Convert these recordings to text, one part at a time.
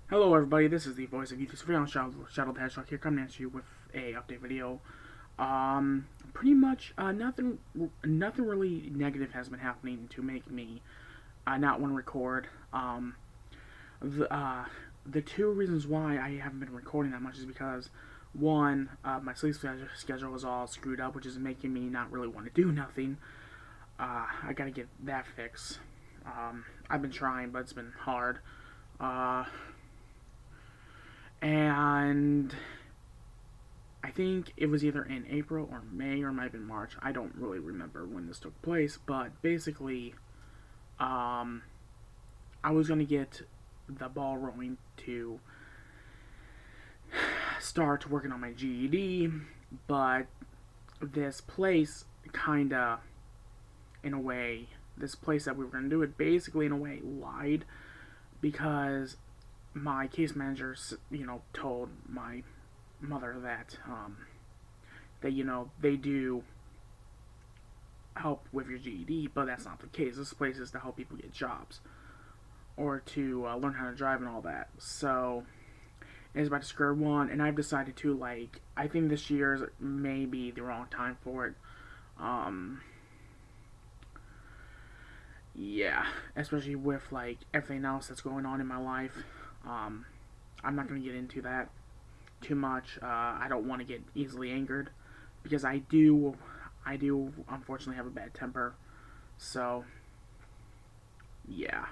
Hello everybody, this is the voice of YouTube Surveillance Shadow the Hedgehog here, coming at you with a update video. Pretty much nothing really negative has been happening to make me not want to record. The uh, the two reasons why I haven't been recording that much is because one, my sleep schedule is all screwed up, which is making me not really want to do nothing. I gotta get that fixed. I've been trying, but it's been hard. Uh, and I think it was either in April or May or might have been March. I don't really remember when this took place, but basically, um, I was gonna get the ball rolling to start working on my GED, but this place kinda, in a way, this place that we were gonna do it basically in a way lied because my case manager, told my mother that they do help with your GED, but that's not the case. This place is to help people get jobs or to learn how to drive and all that. So it's about to square one, and I've decided to I think this year's maybe the wrong time for it. Um, yeah, especially with everything else that's going on in my life. Um, I'm not gonna get into that too much. I don't want to get easily angered because I do unfortunately have a bad temper. So yeah,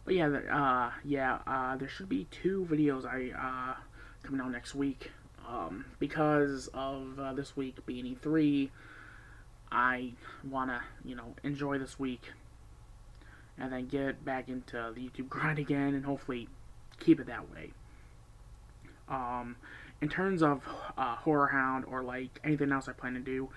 but there should be two videos coming out next week. Because of this week being E3, I wanna enjoy this week and then get back into the YouTube grind again and hopefully keep it that way. Um, in terms of Horror Hound or anything else I plan to do,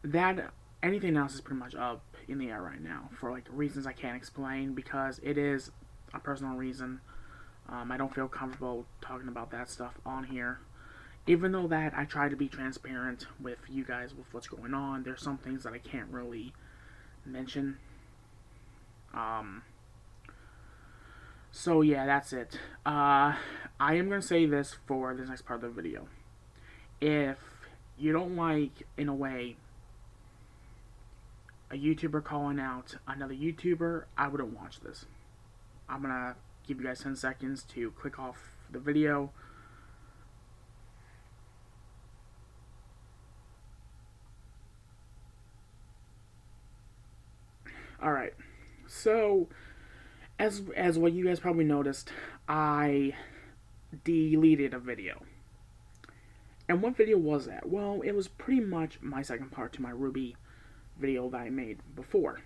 that anything else is pretty much up in the air right now for reasons I can't explain because it is a personal reason. I don't feel comfortable talking about that stuff on here. Even though that I try to be transparent with you guys with what's going on, there's some things that I can't really mention. Um, so yeah, that's it. I am gonna say this for this next part of the video. If you don't like, in a way, a YouTuber calling out another YouTuber, I wouldn't watch this. I'm gonna give you guys 10 seconds to click off the video. Alright, so as what you guys probably noticed, I deleted a video. And what video was that? Well, it was pretty much my second part to my Ruby video that I made before.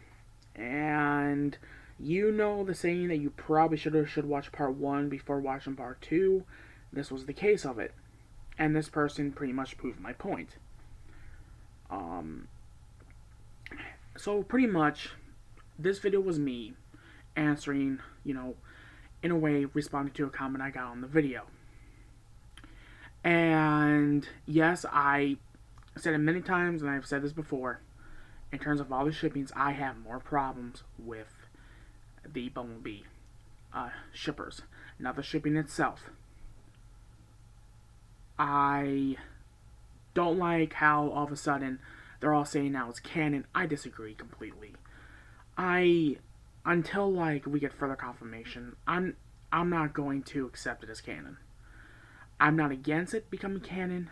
And you know the saying that you probably should watch part 1 before watching part 2. This was the case of it. And this person pretty much proved my point. So pretty much, this video was me answering, in a way, responding to a comment I got on the video. And yes, I said it many times, and I've said this before. In terms of all the shippings, I have more problems with the Bumblebee shippers, not the shipping itself. I don't like how all of a sudden they're all saying now it's canon. I disagree completely. I until we get further confirmation, I'm not going to accept it as canon. I'm not against it becoming canon,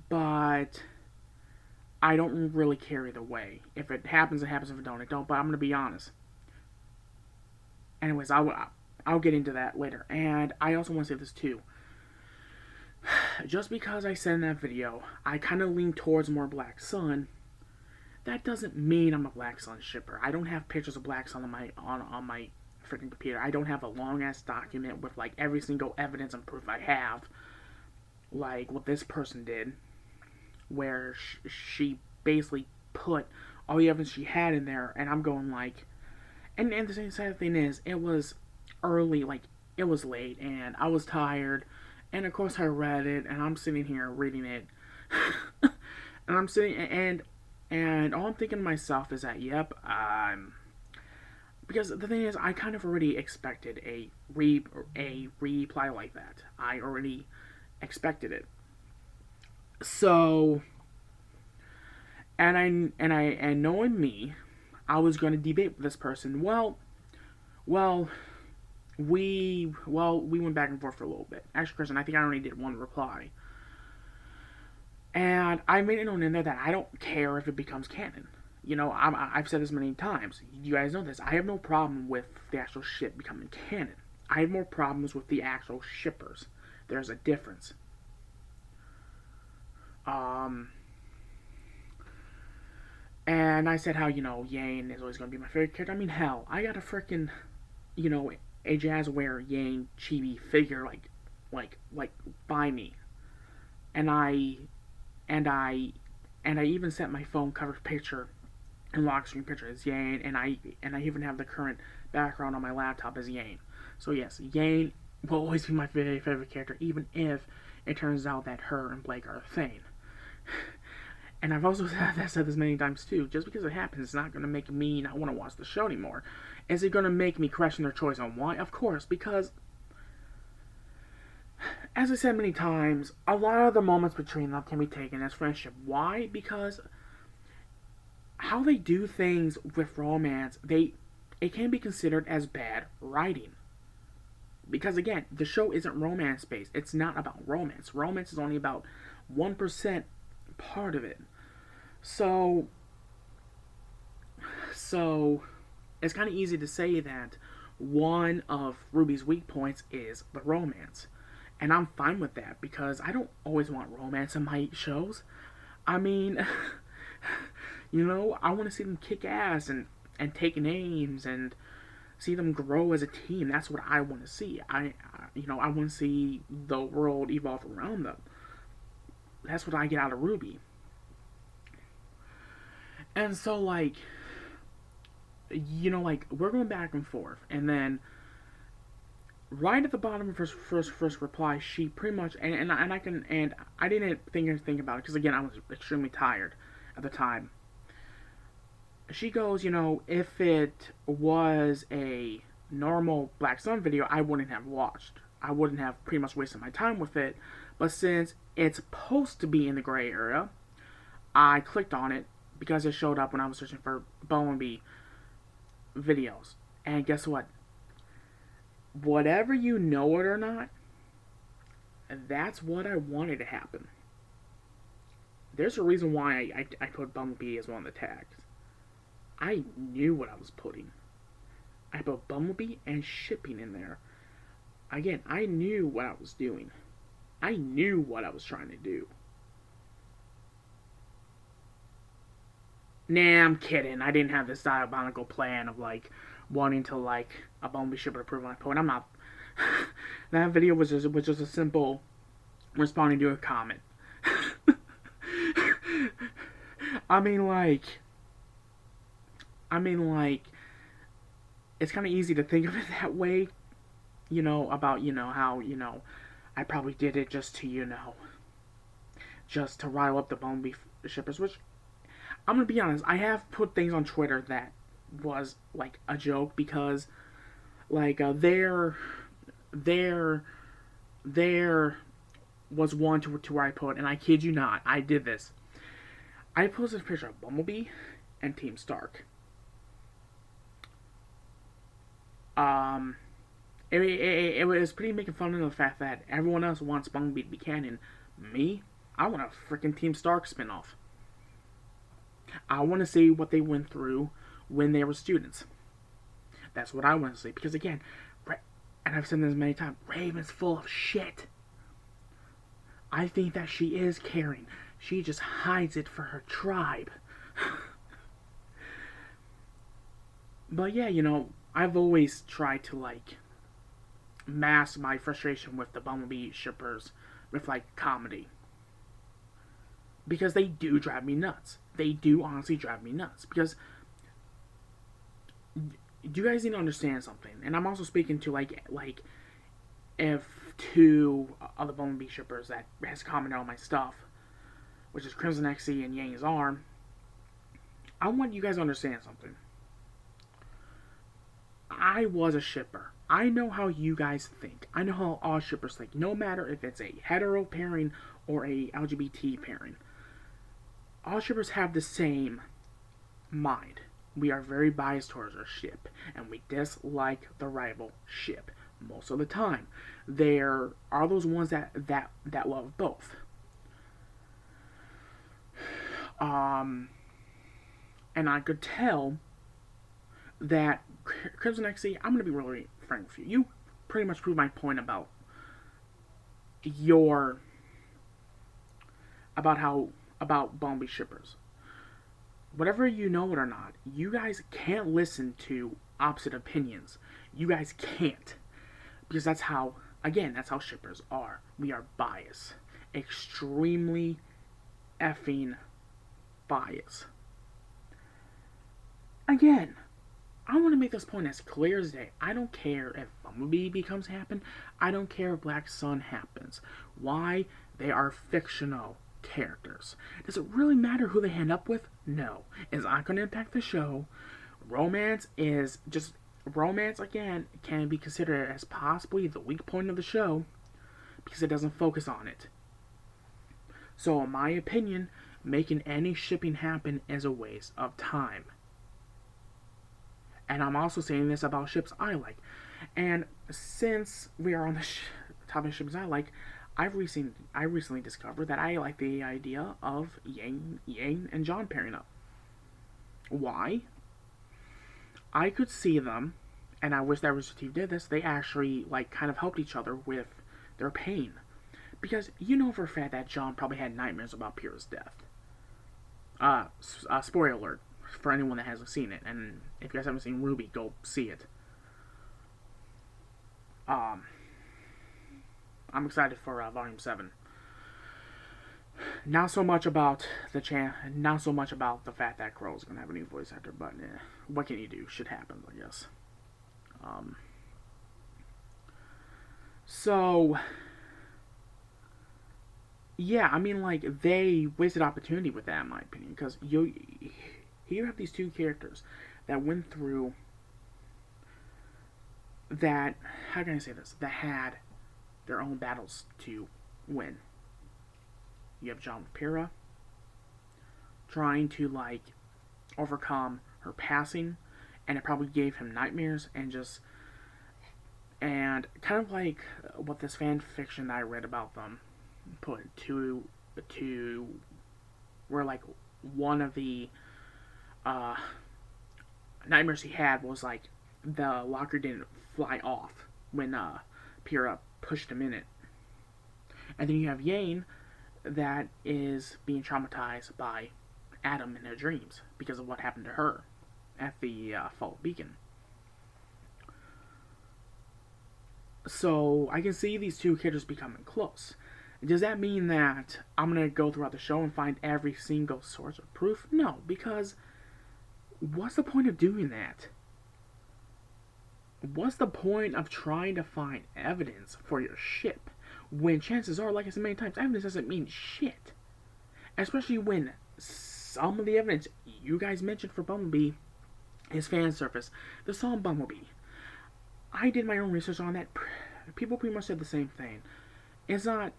but I don't really care either way. If it happens, it happens. If it don't, it don't. But I'm gonna be honest. Anyways, I'll get into that later. And I also want to say this too. Just because I said in that video, I kind of lean towards more Black Sun. That doesn't mean I'm a Black Sun shipper. I don't have pictures of Black Sun on my freaking computer. I don't have a long ass document with every single evidence and proof I have, like what this person did, where she basically put all the evidence she had in there, and I'm going and the same sad thing is, it was early, it was late, and I was tired, and of course I read it, and I'm sitting here reading it, and I'm sitting, and all I'm thinking to myself is that, yep, I'm because the thing is, I kind of already expected a reply like that. I already expected it. So, and knowing me, I was going to debate with this person. Well, we went back and forth for a little bit. Actually, Kristen, I think I only did one reply, and I made it known in there that I don't care if it becomes canon. I've said this many times. You guys know this. I have no problem with the actual ship becoming canon. I have more problems with the actual shippers. There's a difference. And I said how, Yang is always going to be my favorite character. I mean, hell, I got a freaking, a Jazzware Yang chibi figure, like, by me. And I even set my phone cover picture and lock screen picture as Yang, and I even have the current background on my laptop as Yang. So yes, Yang will always be my favorite character, even if it turns out that her and Blake are a thing. And I've also said this many times too. Just because it happens, it's not going to make me not want to watch the show anymore. Is it going to make me question their choice on why? Of course, because, as I said many times, a lot of the moments between them can be taken as friendship. Why? Because how they do things with romance, it can be considered as bad writing. Because again, the show isn't romance based. It's not about romance. Romance is only about 1% part of it. So it's kind of easy to say that one of Ruby's weak points is the romance. And I'm fine with that because I don't always want romance in my shows. I mean, I want to see them kick ass and take names and see them grow as a team. That's what I want to see. I want to see the world evolve around them. That's what I get out of Ruby. And so, like, we're going back and forth, and then right at the bottom of her first reply, she pretty much and I didn't think about it because again I was extremely tired at the time. She goes, if it was a normal Black Sun video, I wouldn't have watched. I wouldn't have pretty much wasted my time with it. But since it's supposed to be in the gray area, I clicked on it because it showed up when I was searching for Bumblebee videos. And guess what? Whatever you know it or not, that's what I wanted to happen. There's a reason why I put Bumblebee as one of the tags. I knew what I was putting. I put Bumblebee and shipping in there. Again, I knew what I was doing. I knew what I was trying to do. Nah, I'm kidding. I didn't have this diabolical plan of, wanting to, a Bumblebee shipper to prove my point. I'm not... That video was just a simple responding to a comment. I mean, it's kind of easy to think of it that way, about, how, I probably did it just to rile up the Bumblebee shippers, which, I'm going to be honest, I have put things on Twitter that was, a joke, because, there was one to where I put, and I kid you not, I did this. I posted a picture of Bumblebee and Team Stark. It was pretty making fun of the fact that everyone else wants Bumblebee to be canon. Me, I want a freaking Team Stark spinoff. I want to see what they went through when they were students. That's what I want to see. Because again, and I've said this many times, Raven's full of shit. I think that she is caring. She just hides it for her tribe. But yeah, I've always tried to, mask my frustration with the Bumblebee shippers with, comedy. Because they do drive me nuts. They do honestly drive me nuts. Because, do you guys need to understand something? And I'm also speaking to, if two other Bumblebee shippers that has commented on my stuff, which is Crimson XC and Yang's Arm. I want you guys to understand something. I was a shipper. I know how you guys think. I know how all shippers think. No matter if it's a hetero pairing or a LGBT pairing. All shippers have the same mind. We are very biased towards our ship, and we dislike the rival ship most of the time. There are those ones that love both. And I could tell that Crimson XC, I'm gonna be really frank with you. You pretty much proved my point about your about Bumblebee shippers. Whatever you know it or not, you guys can't listen to opposite opinions. You guys can't. Because that's how, again, that's how shippers are. We are biased. Extremely effing biased. Again, I want to make this point as clear as day. I don't care if Bumblebee becomes happen. I don't care if Black Sun happens. Why? They are fictional characters. Does it really matter who they end up with? No. It's not going to impact the show. Romance is just... Romance, again, can be considered as possibly the weak point of the show because it doesn't focus on it. So, in my opinion, making any shipping happen is a waste of time. And I'm also saying this about ships I like. And since we are on the topic of ships I like, I recently discovered that I like the idea of Yang and John pairing up. Why? I could see them, and I wish that Rooster Teeth did this, they actually kind of helped each other with their pain. Because you know for a fact that John probably had nightmares about Pyrrha's death. Spoiler alert for anyone that hasn't seen it, and if you guys haven't seen RWBY, go see it. I'm excited for Volume 7. Not so much about the fact that Crow's gonna have a new voice actor, but what can you do? Shit happens, I guess. So yeah, I mean, they wasted opportunity with that, in my opinion, because you have these two characters that went through that. How can I say this? That had their own battles to win. You have John with Pyrrha trying to overcome her passing, and it probably gave him nightmares and kind of like what this fan fiction that I read about them put to where one of the nightmares he had was the locker didn't fly off when Pyrrha pushed him in it, and then you have Yang that is being traumatized by Adam in her dreams because of what happened to her at the Fault Beacon. So I can see these two characters becoming close. Does that mean that I'm going to go throughout the show and find every single source of proof? No, because what's the point of doing that? What's the point of trying to find evidence for your ship when chances are, like I said many times, evidence doesn't mean shit? Especially when some of the evidence you guys mentioned for Bumblebee is fan service. The song Bumblebee. I did my own research on that. People pretty much said the same thing. It's not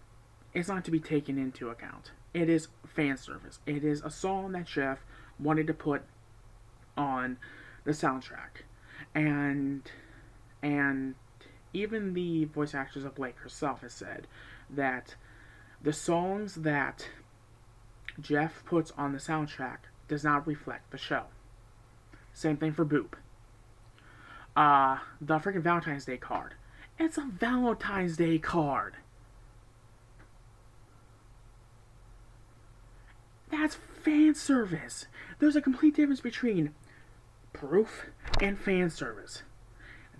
to be taken into account. It is fan service. It is a song that Jeff wanted to put on the soundtrack. And even the voice actress of Blake herself has said that the songs that Jeff puts on the soundtrack does not reflect the show. Same thing for Boop. The freaking Valentine's Day card. It's a Valentine's Day card. That's fan service. There's a complete difference between proof and fan service.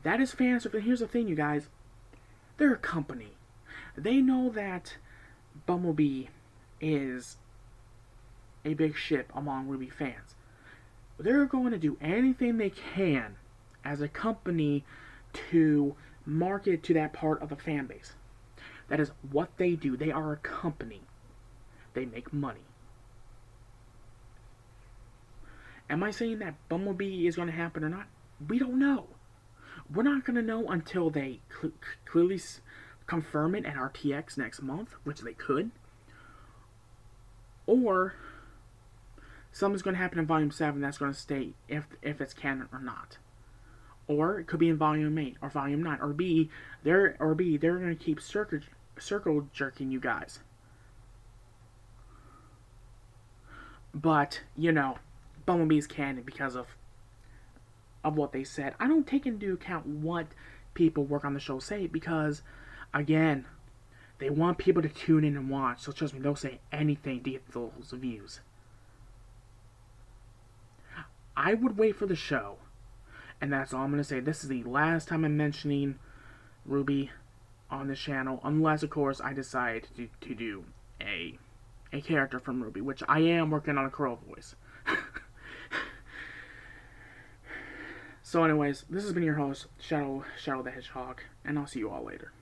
That is fan service. And here's the thing, you guys. They're a company. They know that Bumblebee is a big ship among RWBY fans. They're going to do anything they can as a company to market to that part of the fan base. That is what they do. They are a company. They make money. Am I saying that Bumblebee is going to happen or not? We don't know. we're not going to know until they clearly confirm it at RTX next month, which they could. Or something's going to happen in Volume 7 that's going to state if it's canon or not. Or it could be in Volume 8 or Volume 9. Or B, they're going to keep circle jerking you guys. But, you know, Bumblebee's canon because of what they said. I don't take into account what people work on the show say because, again, they want people to tune in and watch. So trust me, they'll say anything to get those views. I would wait for the show. And that's all I'm going to say. This is the last time I'm mentioning RWBY on this channel. Unless, of course, I decide to do a character from RWBY. Which I am working on a Crow voice. So anyways, this has been your host, Shadow the Hedgehog. And I'll see you all later.